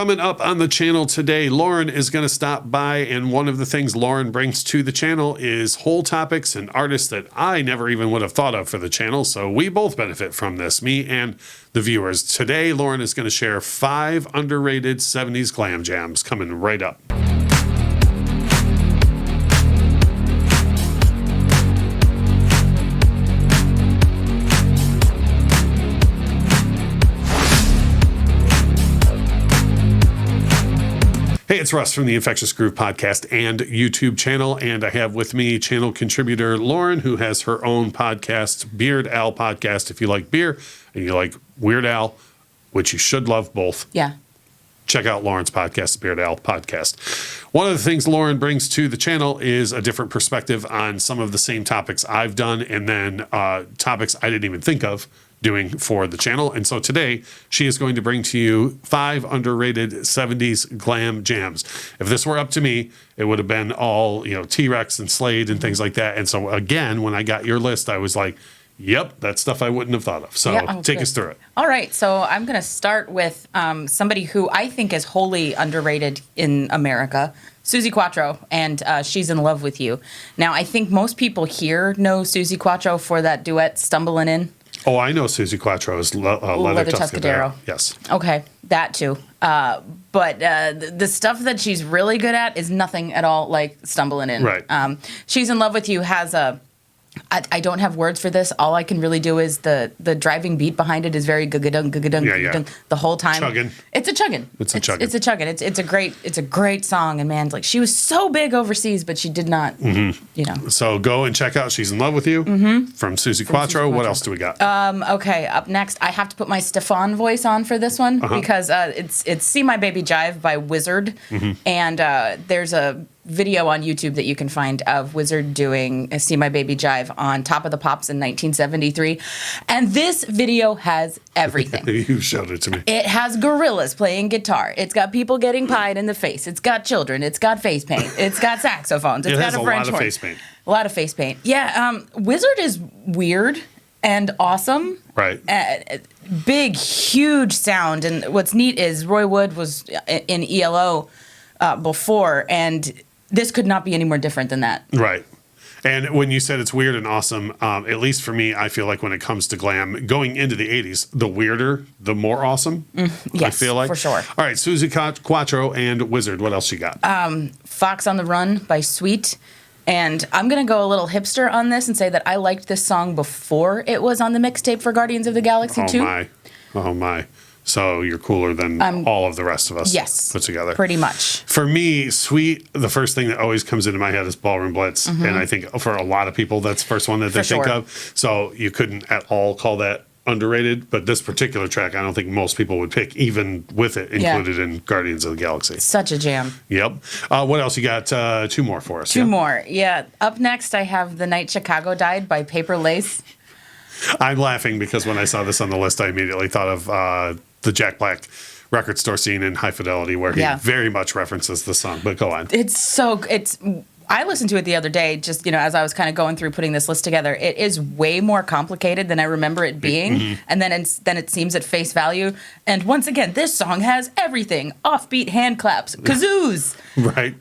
Coming up on the channel today, Lauren is going to stop by, and one of the things Lauren brings to the channel is whole topics and artists that I never even would have thought of for the channel, so we both benefit from this, me and the viewers. Today, Lauren is going to share 5 underrated 70s glam jams coming right up. Hey, it's Russ from the Infectious Groove podcast and YouTube channel, and I have with me channel contributor Lauren, who has her own podcast, Beard Al Podcast. If you like beer and you like Weird Al, which you should love both, check out Lauren's podcast, Beard Al Podcast. One of the things Lauren brings to the channel is a different perspective on some of the same topics I've done, and then topics I didn't even think of doing for the channel. And so today she is going to bring to you 5 underrated 70s glam jams. If this were up to me, it would have been all, T-Rex and Slade and things like that. And so again, when I got your list, I was like, yep, that's stuff I wouldn't have thought of. So take us through it. All right. So I'm going to start with somebody who I think is wholly underrated in America, Suzi Quatro, and She's in Love with You. Now, I think most people here know Suzi Quatro for that duet, Stumbling In. Oh, I know Suzi Quatro's Leather Tuscadero. Yes. Okay, that too. But the stuff that she's really good at is nothing at all like Stumbling In. Right. She's in Love with You has a... I don't have words for this. All I can really do is the driving beat behind it is very gugadung, gugadung, the whole time. Chugging. It's a chugging. It's a chugging. It's a chugging. It's a great song. And man, like she was so big overseas, but she did not, So go and check out She's in Love with You from Suzi Quatro. What else do we got? Okay, up next, I have to put my Stefan voice on for this one because it's See My Baby Jive by Wizard. And there's a video on YouTube that you can find of Wizard doing See My Baby Jive on Top of the Pops in 1973. And this video has everything. You showed it to me. It has gorillas playing guitar. It's got people getting pied in the face. It's got children. It's got face paint. It's got saxophones. It's got a French horn. Lot of face paint. A lot of face paint. Yeah, Wizard is weird and awesome. Right. Big, huge sound. And what's neat is Roy Wood was in ELO before, and this could not be any more different than that. Right. And when you said it's weird and awesome, at least for me, I feel like when it comes to glam, going into the 80s, the weirder, the more awesome. Yes, I feel like. For sure. All right, Suzi Quatro and Wizard. What else you got? Fox on the Run by Sweet. And I'm going to go a little hipster on this and say that I liked this song before it was on the mixtape for Guardians of the Galaxy 2. Oh, my. So you're cooler than all of the rest of us put together. Pretty much. For me, Sweet, the first thing that always comes into my head is Ballroom Blitz. And I think for a lot of people, that's the first one that they think of. So you couldn't at all call that underrated. But this particular track, I don't think most people would pick, even with it included in Guardians of the Galaxy. Such a jam. Yep. What else? You got 2 more for us. Two more. Yeah. Up next, I have The Night Chicago Died by Paper Lace. I'm laughing because when I saw this on the list, I immediately thought of the Jack Black record store scene in High Fidelity, where he very much references the song. But go on. I listened to it the other day, just as I was kind of going through putting this list together. It is way more complicated than I remember it being, and then it seems at face value. And once again, this song has everything: offbeat hand claps, kazoos. Right.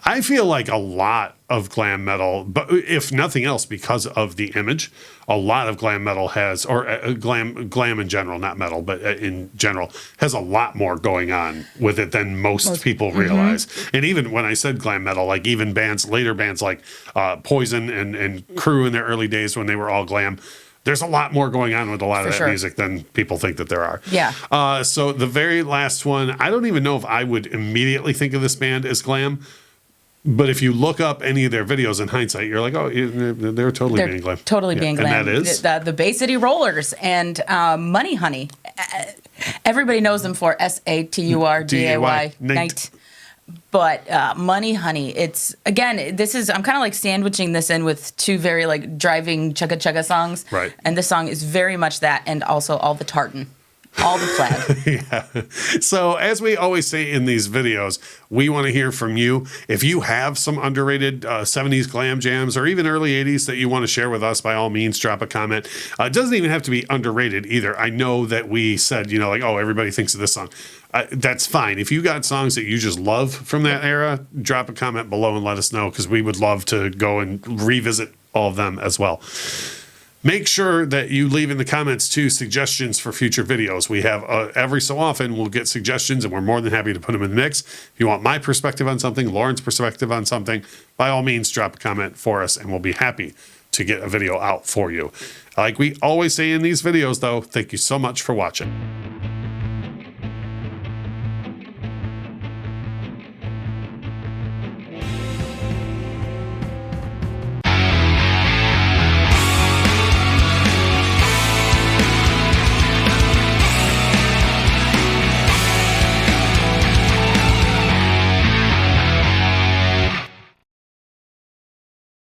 I feel like a lot of glam metal, but if nothing else, because of the image, a lot of glam metal has, or glam in general, not metal, but in general, has a lot more going on with it than most people realize. And even when I said glam metal, like even later bands like Poison and Crew in their early days when they were all glam, there's a lot more going on with a lot of that music than people think that there are. Yeah. So the very last one, I don't even know if I would immediately think of this band as glam. But if you look up any of their videos in hindsight, you're like, oh, they're totally being glam. Totally being glam. And that is? The Bay City Rollers and Money Honey. Everybody knows them for SATURDAY, Night. But Money Honey, it's, again, I'm kind of like sandwiching this in with 2 very like driving chugga chugga songs. Right. And this song is very much that, and also all the tartan. All the plaid. So as we always say in these videos, we want to hear from you. If you have some underrated 70s glam jams or even early 80s that you want to share with us, by all means, drop a comment. It doesn't even have to be underrated either. I know that we said, like, oh, everybody thinks of this song. that's fine. If you got songs that you just love from that era, drop a comment below and let us know, because we would love to go and revisit all of them as well. Make sure that you leave in the comments too suggestions for future videos. We have every so often we'll get suggestions, and we're more than happy to put them in the mix. If you want my perspective on something, Lauren's perspective on something, by all means drop a comment for us, and we'll be happy to get a video out for you. Like we always say in these videos though, thank you so much for watching.